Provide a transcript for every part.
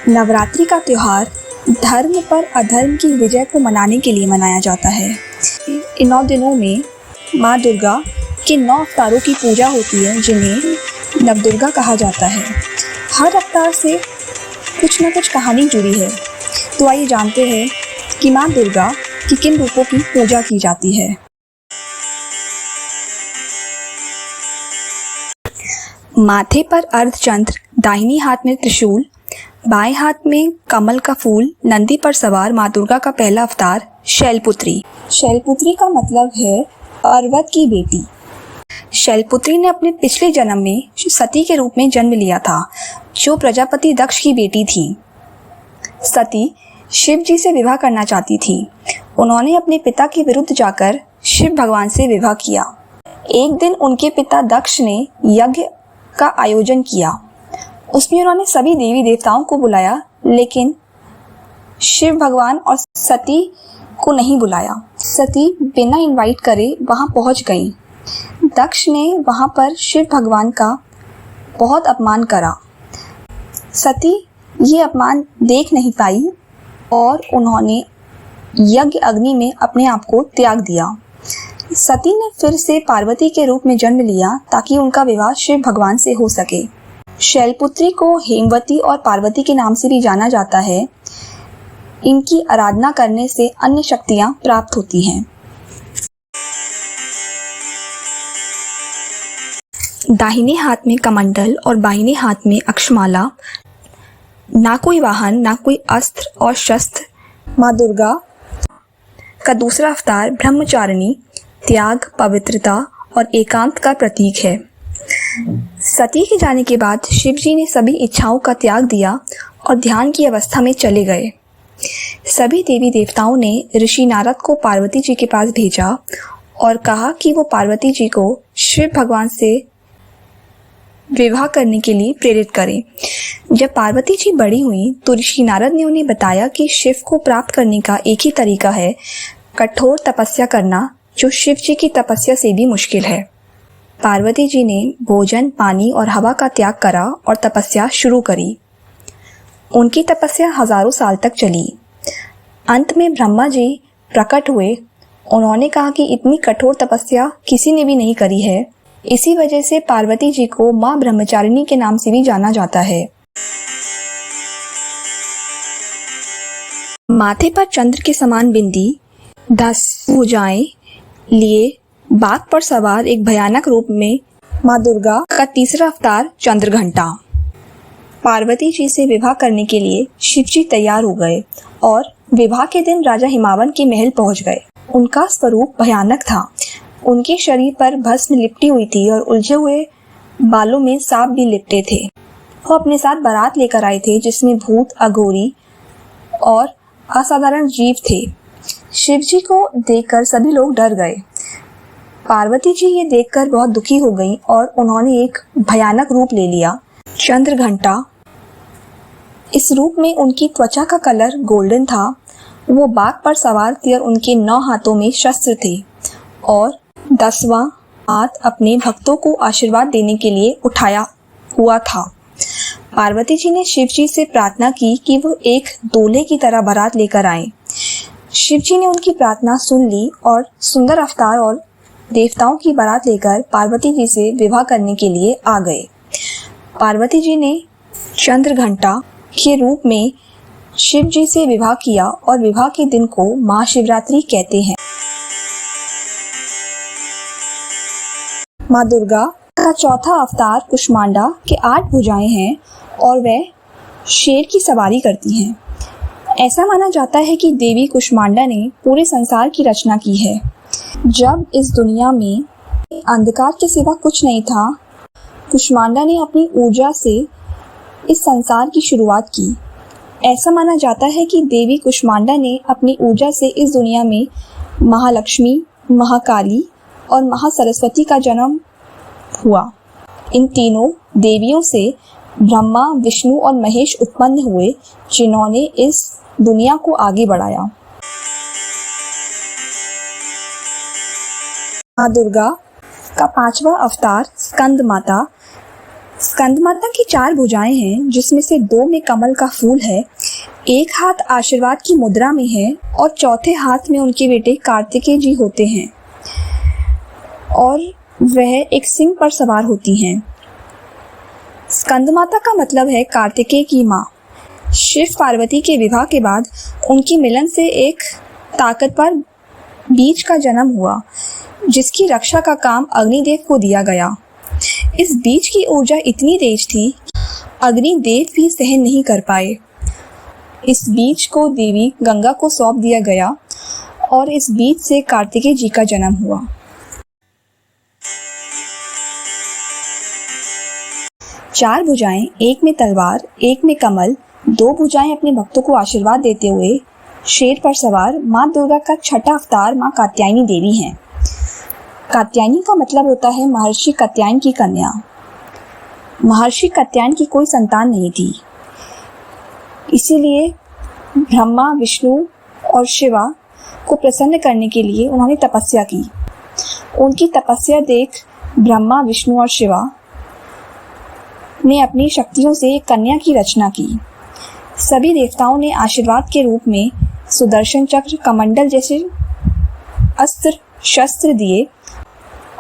नवरात्रि का त्यौहार धर्म पर अधर्म की विजय को मनाने के लिए मनाया जाता है। इन 9 दिनों में माँ दुर्गा के 9 अवतारों की पूजा होती है, जिन्हें नवदुर्गा कहा जाता है। हर अवतार से कुछ न कुछ कहानी जुड़ी है। तो आइए जानते हैं कि माँ दुर्गा की किन रूपों की पूजा की जाती है। माथे पर अर्धचंद्र, दाहिनी हाथ में त्रिशूल, बाएं हाथ में कमल का फूल, नंदी पर सवार माँ दुर्गा का पहला अवतार शैलपुत्री। शैलपुत्री का मतलब है पर्वत की बेटी। शैलपुत्री ने अपने पिछले जन्म में सती के रूप में जन्म लिया था, जो प्रजापति दक्ष की बेटी थी। सती शिव जी से विवाह करना चाहती थी। उन्होंने अपने पिता के विरुद्ध जाकर शिव भगवान से विवाह किया। एक दिन उनके पिता दक्ष ने यज्ञ का आयोजन किया। उसमें उन्होंने सभी देवी देवताओं को बुलाया, लेकिन शिव भगवान और सती को नहीं बुलाया। सती बिना इनवाइट करे वहां पहुंच गई। दक्ष ने वहां पर शिव भगवान का बहुत अपमान करा। सती ये अपमान देख नहीं पाई और उन्होंने यज्ञ अग्नि में अपने आप को त्याग दिया। सती ने फिर से पार्वती के रूप में जन्म लिया ताकि उनका विवाह शिव भगवान से हो सके। शैलपुत्री को हेमवती और पार्वती के नाम से भी जाना जाता है। इनकी आराधना करने से अन्य शक्तियां प्राप्त होती हैं। दाहिने हाथ में कमंडल और बाहिने हाथ में अक्षमाला, ना कोई वाहन, ना कोई अस्त्र और शस्त्र। माँ दुर्गा का दूसरा अवतार ब्रह्मचारिणी, त्याग, पवित्रता और एकांत का प्रतीक है। सती के जाने के बाद शिव जी ने सभी इच्छाओं का त्याग दिया और ध्यान की अवस्था में चले गए। सभी देवी देवताओं ने ऋषि नारद को पार्वती जी के पास भेजा और कहा कि वो पार्वती जी को शिव भगवान से विवाह करने के लिए प्रेरित करें। जब पार्वती जी बड़ी हुई तो ऋषि नारद ने उन्हें बताया कि शिव को प्राप्त करने का एक ही तरीका है, कठोर तपस्या करना, जो शिव जी की तपस्या से भी मुश्किल है। पार्वती जी ने भोजन, पानी और हवा का त्याग करा और तपस्या शुरू करी। उनकी तपस्या हजारों साल तक चली। अंत में ब्रह्मा जी प्रकट हुए। उन्होंने कहा कि इतनी कठोर तपस्या किसी ने भी नहीं करी है। इसी वजह से पार्वती जी को माँ ब्रह्मचारिणी के नाम से भी जाना जाता है। माथे पर चंद्र के समान बिंदी, 10 भुजाएं लिए बाघ पर सवार एक भयानक रूप में माँ दुर्गा का तीसरा अवतार चंद्रघंटा। पार्वती जी से विवाह करने के लिए शिव जी तैयार हो गए और विवाह के दिन राजा हिमावन के महल पहुंच गए। उनका स्वरूप भयानक था। उनके शरीर पर भस्म लिपटी हुई थी और उलझे हुए बालों में सांप भी लिपटे थे। वो अपने साथ बारात लेकर आए थे, जिसमें भूत, अघोरी और असाधारण जीव थे। शिव जी को देखकर सभी लोग डर गए। पार्वती जी ये देखकर बहुत दुखी हो गईं और उन्होंने एक भयानक रूप ले लिया, चंद्रघंटा। इस रूप में उनकी त्वचा का कलर गोल्डन था। वो बाघ पर सवार थी और उनके 9 हाथों में शस्त्र थे और 10वां हाथ अपने भक्तों को आशीर्वाद देने के लिए उठाया हुआ था। पार्वती जी ने शिव जी से प्रार्थना की कि वो एक दूल्हे की तरह बारात लेकर आए। शिव जी ने उनकी प्रार्थना सुन ली और सुंदर अवतार और देवताओं की बारात लेकर पार्वती जी से विवाह करने के लिए आ गए। पार्वती जी ने चंद्रघंटा के रूप में शिव जी से विवाह किया और विवाह के दिन को महाशिवरात्रि कहते हैं। माँ दुर्गा का चौथा अवतार कुष्मांडा के 8 भुजाएं हैं और वह शेर की सवारी करती हैं। ऐसा माना जाता है कि देवी कुष्मांडा ने पूरे संसार की रचना की है। जब इस दुनिया में अंधकार के सिवा कुछ नहीं था, कुष्मांडा ने अपनी ऊर्जा से इस संसार की शुरुआत की। ऐसा माना जाता है कि देवी कुष्मांडा ने अपनी ऊर्जा से इस दुनिया में महालक्ष्मी, महाकाली और महासरस्वती का जन्म हुआ। इन तीनों देवियों से ब्रह्मा, विष्णु और महेश उत्पन्न हुए, जिन्होंने इस दुनिया को आगे बढ़ाया। माँ दुर्गा का 5वां अवतार स्कंद माता स्कंद माता की 4 भुजाएं हैं, जिसमें से 2 में कमल का फूल है, एक हाथ आशीर्वाद की मुद्रा में है और चौथे हाथ में उनके बेटे कार्तिकेय जी होते हैं और वह एक सिंह पर सवार होती हैं। स्कंद माता का मतलब है कार्तिकेय की माँ। शिव पार्वती के विवाह के बाद उनकी मिलन से एक ताकतवर बीज का जन्म हुआ, जिसकी रक्षा का काम अग्निदेव को दिया गया। इस बीज की ऊर्जा इतनी तेज थी, अग्निदेव भी सहन नहीं कर पाए। इस बीज को देवी गंगा को सौंप दिया गया और इस बीज से कार्तिकेय जी का जन्म हुआ। चार भुजाएं, एक में तलवार, एक में कमल, 2 भुजाएं अपने भक्तों को आशीर्वाद देते हुए शेर पर सवार माँ दुर्गा का छठा अवतार माँ कात्यायनी देवी हैं। कात्यायनी का मतलब होता है महर्षि कात्यायन की कन्या। महर्षि कात्यायन की कोई संतान नहीं थी, इसीलिए ब्रह्मा, विष्णु और शिवा को प्रसन्न करने के लिए उन्होंने तपस्या की। उनकी तपस्या देख ब्रह्मा, विष्णु और शिवा ने अपनी शक्तियों से एक कन्या की रचना की। सभी देवताओं ने आशीर्वाद के रूप में सुदर्शन चक्र, कमंडल जैसे अस्त्र शस्त्र दिए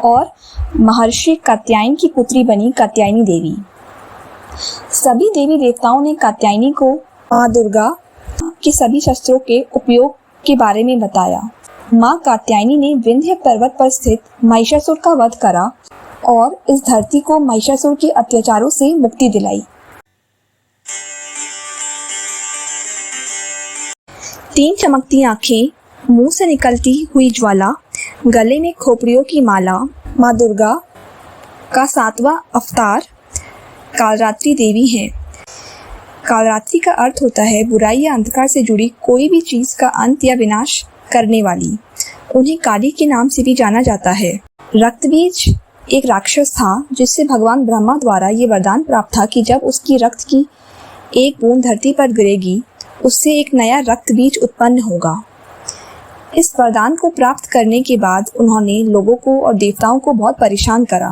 और महर्षि कात्यायन की पुत्री बनी कात्यायनी देवी। सभी देवी देवताओं ने कात्यायनी को माँ दुर्गा के सभी शस्त्रों के उपयोग के बारे में बताया। माँ कात्यायनी ने विंध्य पर्वत पर स्थित महिषासुर का वध करा और इस धरती को महिषासुर के अत्याचारों से मुक्ति दिलाई। 3 चमकती आंखें, मुंह से निकलती हुई ज्वाला, गले में खोपड़ियों की माला, माँ दुर्गा का 7वां अवतार कालरात्रि देवी है। कालरात्रि का अर्थ होता है बुराई या अंधकार से जुड़ी कोई भी चीज का अंत या विनाश करने वाली। उन्हें काली के नाम से भी जाना जाता है। रक्तबीज एक राक्षस था, जिससे भगवान ब्रह्मा द्वारा ये वरदान प्राप्त था कि जब उसकी रक्त की एक बूंद धरती पर गिरेगी, उससे एक नया रक्त बीज उत्पन्न होगा। इस वरदान को प्राप्त करने के बाद उन्होंने लोगों को और देवताओं को बहुत परेशान करा।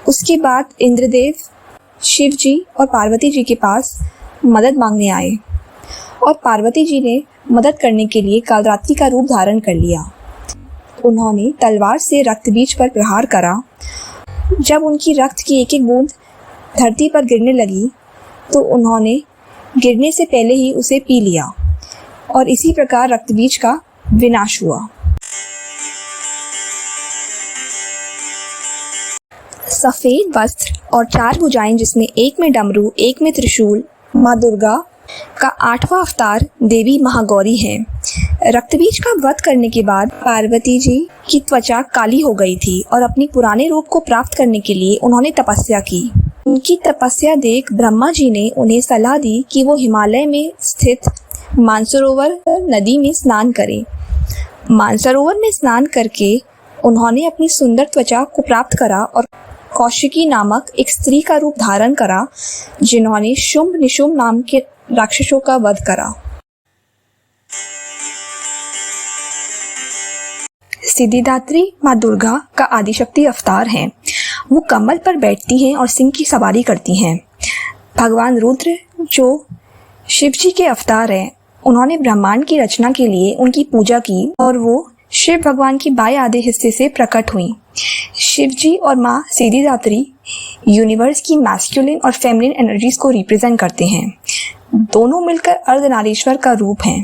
उसके बाद इंद्रदेव शिव जी और पार्वती जी के पास मदद मांगने आए और पार्वती जी ने मदद करने के लिए कालरात्रि का रूप धारण कर लिया। उन्होंने तलवार से रक्त बीज पर प्रहार करा। जब उनकी रक्त की एक एक बूंद धरती पर गिरने लगी तो उन्होंने गिरने से पहले ही उसे पी लिया और इसी प्रकार रक्त बीज का विनाश हुआ। सफेद वस्त्र और 4 भुजाएं, जिसमें एक में डमरू, एक में त्रिशूल, माँ दुर्गा का 8वां अवतार देवी महागौरी है। रक्तबीज का वध करने के बाद पार्वती जी की त्वचा काली हो गई थी और अपने पुराने रूप को प्राप्त करने के लिए उन्होंने तपस्या की। उनकी तपस्या देख ब्रह्मा जी ने उन्हें सलाह दी कि वो हिमालय में स्थित मानसरोवर नदी में स्नान करें। मानसरोवर में स्नान करके उन्होंने अपनी सुंदर त्वचा को प्राप्त करा और कौशिकी नामक एक स्त्री का रूप धारण करा, जिन्होंने शुंभ निशुंभ नाम के राक्षसों का वध करा। सिद्धिदात्री माँ दुर्गा का आदिशक्ति अवतार हैं। वो कमल पर बैठती हैं और सिंह की सवारी करती हैं। भगवान रुद्र जो शिव जी के अवतार हैं, उन्होंने ब्रह्मांड की रचना के लिए उनकी पूजा की और वो शिव भगवान की बाएं आधे हिस्से से प्रकट हुई। शिव जी और माँ सिद्धिदात्री यूनिवर्स की मैस्कुलिन और फेमिनिन एनर्जीज को रिप्रेजेंट करते हैं। दोनों मिलकर अर्धनारीश्वर का रूप हैं।